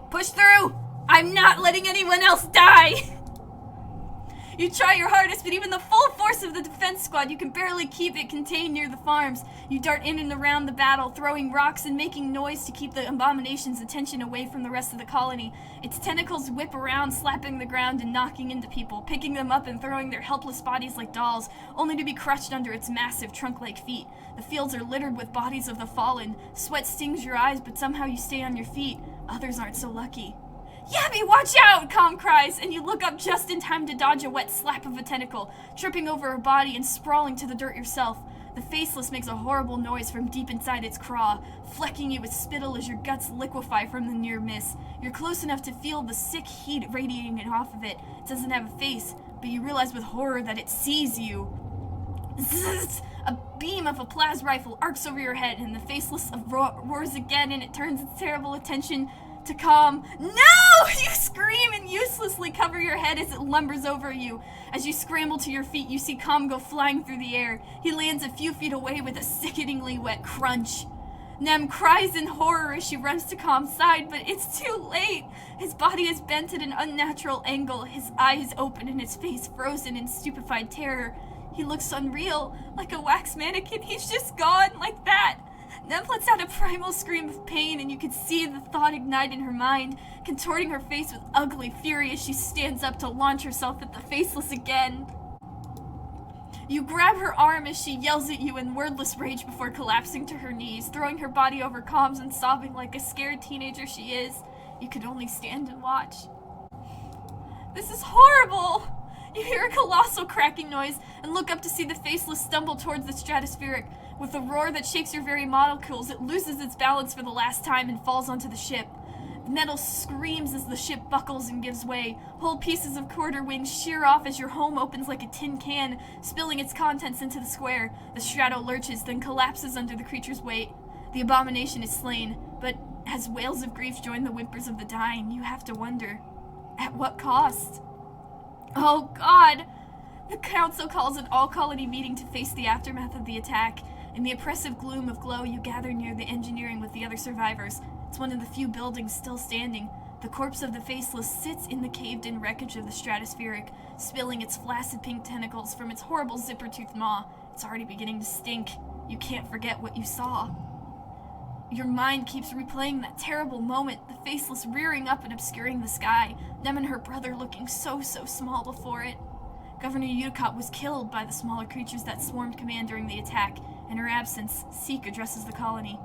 Push through. I'm not letting anyone else die. You try your hardest, but even the full force of the defense squad, you can barely keep it contained near the farms. You dart in and around the battle, throwing rocks and making noise to keep the abomination's attention away from the rest of the colony. Its tentacles whip around, slapping the ground and knocking into people, picking them up and throwing their helpless bodies like dolls, only to be crushed under its massive trunk-like feet. The fields are littered with bodies of the fallen. Sweat stings your eyes, but somehow you stay on your feet. Others aren't so lucky. Yabby, watch out! Com cries, and you look up just in time to dodge a wet slap of a tentacle, tripping over her body and sprawling to the dirt yourself. The Faceless makes a horrible noise from deep inside its craw, flecking you with spittle as your guts liquefy from the near miss. You're close enough to feel the sick heat radiating off of it. It doesn't have a face, but you realize with horror that it sees you. Zzz! A beam of a plas rifle arcs over your head, and the Faceless roars again, and it turns its terrible attention to Com. No! You scream and uselessly cover your head as it lumbers over you. As you scramble to your feet, you see Com go flying through the air. He lands a few feet away with a sickeningly wet crunch. Nem cries in horror as she runs to Com's side, but it's too late. His body is bent at an unnatural angle, his eyes open and his face frozen in stupefied terror. He looks unreal, like a wax mannequin. He's just gone, like that. Nem lets out a primal scream of pain, and you can see the thought ignite in her mind, contorting her face with ugly fury as she stands up to launch herself at the Faceless again. You grab her arm as she yells at you in wordless rage before collapsing to her knees, throwing her body over Com's and sobbing like a scared teenager she is. You could only stand and watch. This is horrible! You hear a colossal cracking noise and look up to see the Faceless stumble towards the stratospheric. With a roar that shakes your very molecules, it loses its balance for the last time and falls onto the ship. The metal screams as the ship buckles and gives way. Whole pieces of quarter wings shear off as your home opens like a tin can, spilling its contents into the square. The strato lurches, then collapses under the creature's weight. The abomination is slain, but as wails of grief join the whimpers of the dying, you have to wonder, at what cost? Oh God! The council calls an all-colony meeting to face the aftermath of the attack. In the oppressive gloom of glow, you gather near the engineering with the other survivors. It's one of the few buildings still standing. The corpse of the Faceless sits in the caved-in wreckage of the stratospheric, spilling its flaccid pink tentacles from its horrible zipper-toothed maw. It's already beginning to stink. You can't forget what you saw. Your mind keeps replaying that terrible moment, the Faceless rearing up and obscuring the sky, them and her brother looking so small before it. Governor Uticott was killed by the smaller creatures that swarmed command during the attack. In her absence, Seek addresses the colony.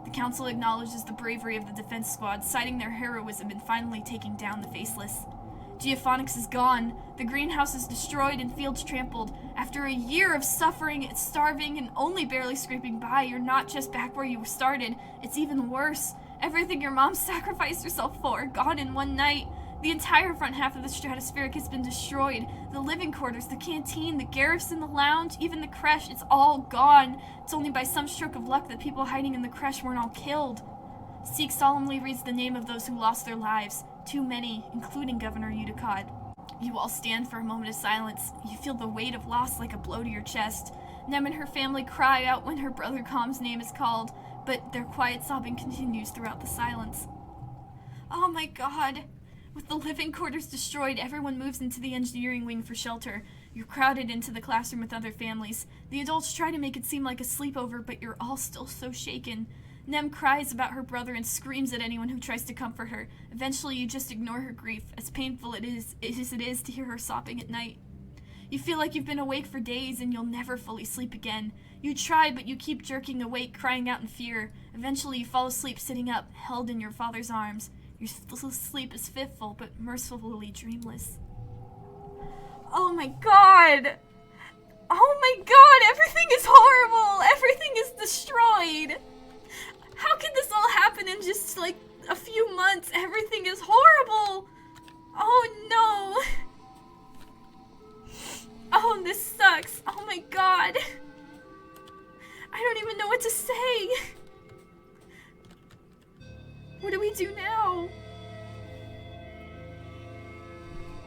The council acknowledges the bravery of the defense squad, citing their heroism in finally taking down the Faceless. Geophonics is gone, the greenhouse is destroyed and fields trampled. After a year of suffering, starving, and only barely scraping by, you're not just back where you started, it's even worse. Everything your mom sacrificed herself for, gone in one night. The entire front half of the stratospheric has been destroyed. The living quarters, the canteen, the garrison, the lounge, even the creche, it's all gone. It's only by some stroke of luck that people hiding in the creche weren't all killed. Seek solemnly reads the name of those who lost their lives. Too many, including Governor Uticott. You all stand for a moment of silence. You feel the weight of loss like a blow to your chest. Nem and her family cry out when her brother Com's name is called, but their quiet sobbing continues throughout the silence. Oh my God! With the living quarters destroyed, everyone moves into the engineering wing for shelter. You're crowded into the classroom with other families. The adults try to make it seem like a sleepover, but you're all still so shaken. Nem cries about her brother and screams at anyone who tries to comfort her. Eventually, you just ignore her grief, as painful it is to hear her sobbing at night. You feel like you've been awake for days and you'll never fully sleep again. You try, but you keep jerking awake, crying out in fear. Eventually, you fall asleep sitting up, held in your father's arms. Your sleep is fitful, but mercifully dreamless. Oh my God! Oh my God! Everything is horrible! Everything is destroyed! How could this all happen in just, like, a few months? Everything is horrible!